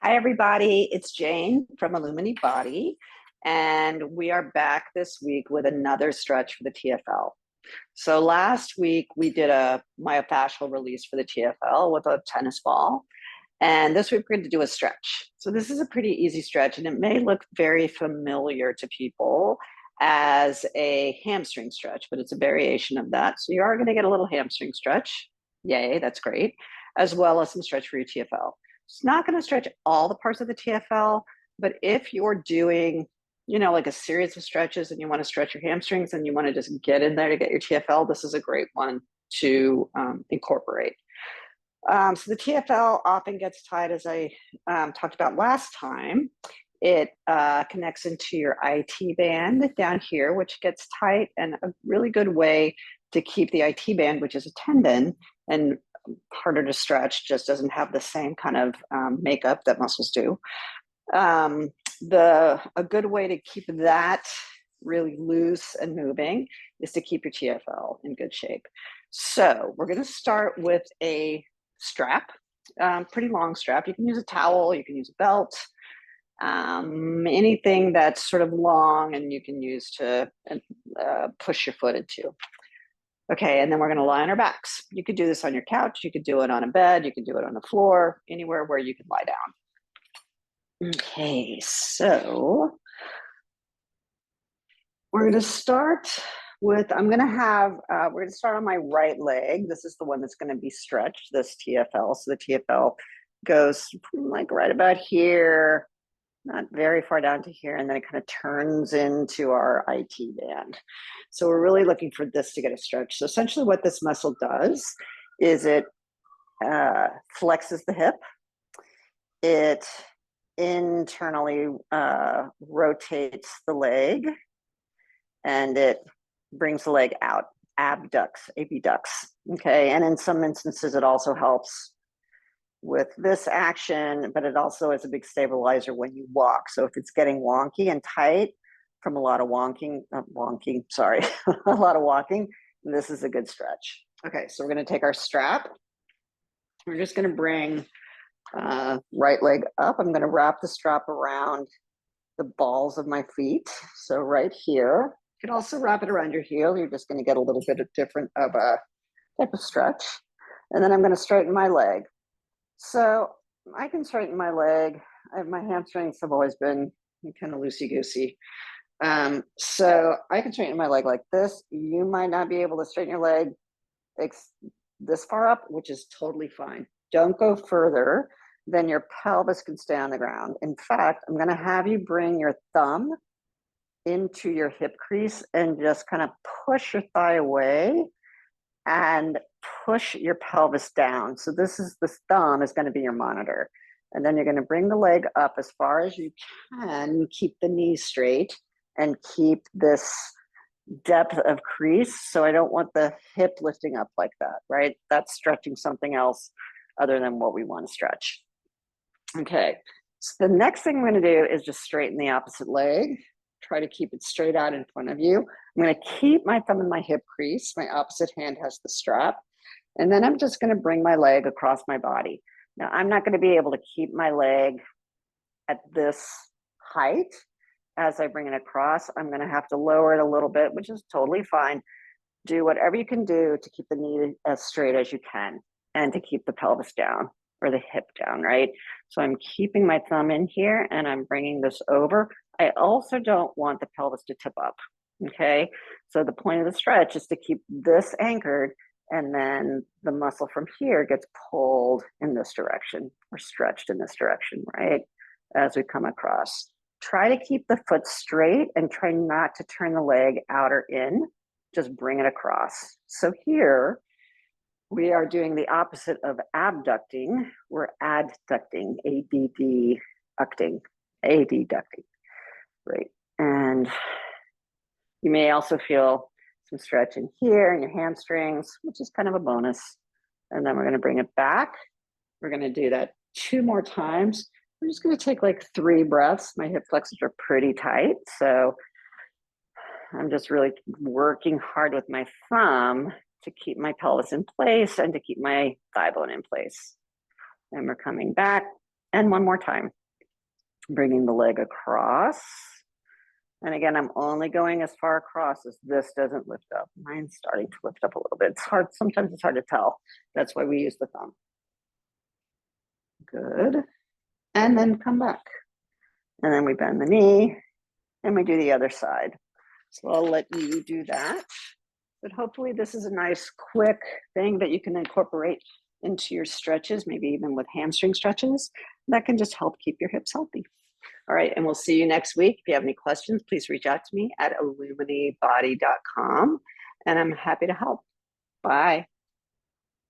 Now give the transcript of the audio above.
Hi, everybody. It's Jane from Illumini Body, and we are back this week with another stretch for the TFL. So last week we did a myofascial release for the TFL with a tennis ball, and this week we're going to do a stretch. So this is a pretty easy stretch, and it may look very familiar to people as a hamstring stretch, but it's a variation of that. So you are going to get a little hamstring stretch. Yay, that's great, as well as some stretch for your TFL. It's not going to stretch all the parts of the TFL, but if you're doing, like a series of stretches and you want to stretch your hamstrings and you want to just get in there to get your TFL, this is a great one to incorporate. So the TFL often gets tied, as I talked about last time. It connects into your IT band down here, which gets tight, and a really good way to keep the IT band, which is a tendon and harder to stretch, just doesn't have the same kind of makeup that muscles do. A good way to keep that really loose and moving is to keep your TFL in good shape. So we're going to start with a strap, pretty long strap. You can use a towel, you can use a belt, anything that's sort of long and you can use to push your foot into. Okay, and then we're going to lie on our backs. You could do this on your couch, you could do it on a bed, you could do it on the floor, anywhere where you can lie down. Okay, so we're going to start with, we're going to start on my right leg. This is the one that's going to be stretched, this TFL. So the TFL goes like right about here, not very far down to here, and then it kind of turns into our IT band. So we're really looking for this to get a stretch. So essentially what this muscle does is it flexes the hip. It internally rotates the leg, and it brings the leg out, abducts, okay? And in some instances, it also helps with this action, but it also is a big stabilizer when you walk. So if it's getting wonky and tight from a lot of a lot of walking, this is a good stretch. Okay, so we're going to take our strap. We're just going to bring right leg up. I'm going to wrap the strap around the balls of my feet. So right here, you can also wrap it around your heel. You're just going to get a little bit of different of a type of stretch. And then I'm going to straighten my leg. So I can straighten my leg. My hamstrings have always been kind of loosey-goosey. So I can straighten my leg like this. You might not be able to straighten your leg this far up, which is totally fine. Don't go further than your pelvis can stay on the ground. In fact, I'm going to have you bring your thumb into your hip crease and just kind of push your thigh away and push your pelvis down. So this thumb is going to be your monitor. And then you're going to bring the leg up as far as you can, keep the knees straight and keep this depth of crease. So I don't want the hip lifting up like that, right? That's stretching something else other than what we want to stretch. Okay, so the next thing I'm going to do is just straighten the opposite leg. Try to keep it straight out in front of you. I'm going to keep my thumb in my hip crease. My opposite hand has the strap. And then I'm just going to bring my leg across my body. Now, I'm not going to be able to keep my leg at this height as I bring it across. I'm going to have to lower it a little bit, which is totally fine. Do whatever you can do to keep the knee as straight as you can and to keep the pelvis down or the hip down, right? So I'm keeping my thumb in here and I'm bringing this over. I also don't want the pelvis to tip up, okay? So the point of the stretch is to keep this anchored, and then the muscle from here gets pulled in this direction or stretched in this direction, right? As we come across. Try to keep the foot straight and try not to turn the leg out or in, just bring it across. So here, we are doing the opposite of abducting. We're adducting, adducting, right? And you may also feel some stretch in here in your hamstrings, which is kind of a bonus. And then we're going to bring it back. We're going to do that 2 more times. We're just going to take like 3 breaths. My hip flexors are pretty tight, so I'm just really working hard with my thumb to keep my pelvis in place and to keep my thigh bone in place. And we're coming back And one more time, bringing the leg across. And again, I'm only going as far across as this doesn't lift up. Mine's starting to lift up a little bit. It's hard, sometimes it's hard to tell. That's why we use the thumb. Good. And then come back. And then we bend the knee and we do the other side. So I'll let you do that. But hopefully this is a nice quick thing that you can incorporate into your stretches, maybe even with hamstring stretches, that can just help keep your hips healthy. All right, and we'll see you next week. If you have any questions, please reach out to me at illuminibody.com, and I'm happy to help. Bye.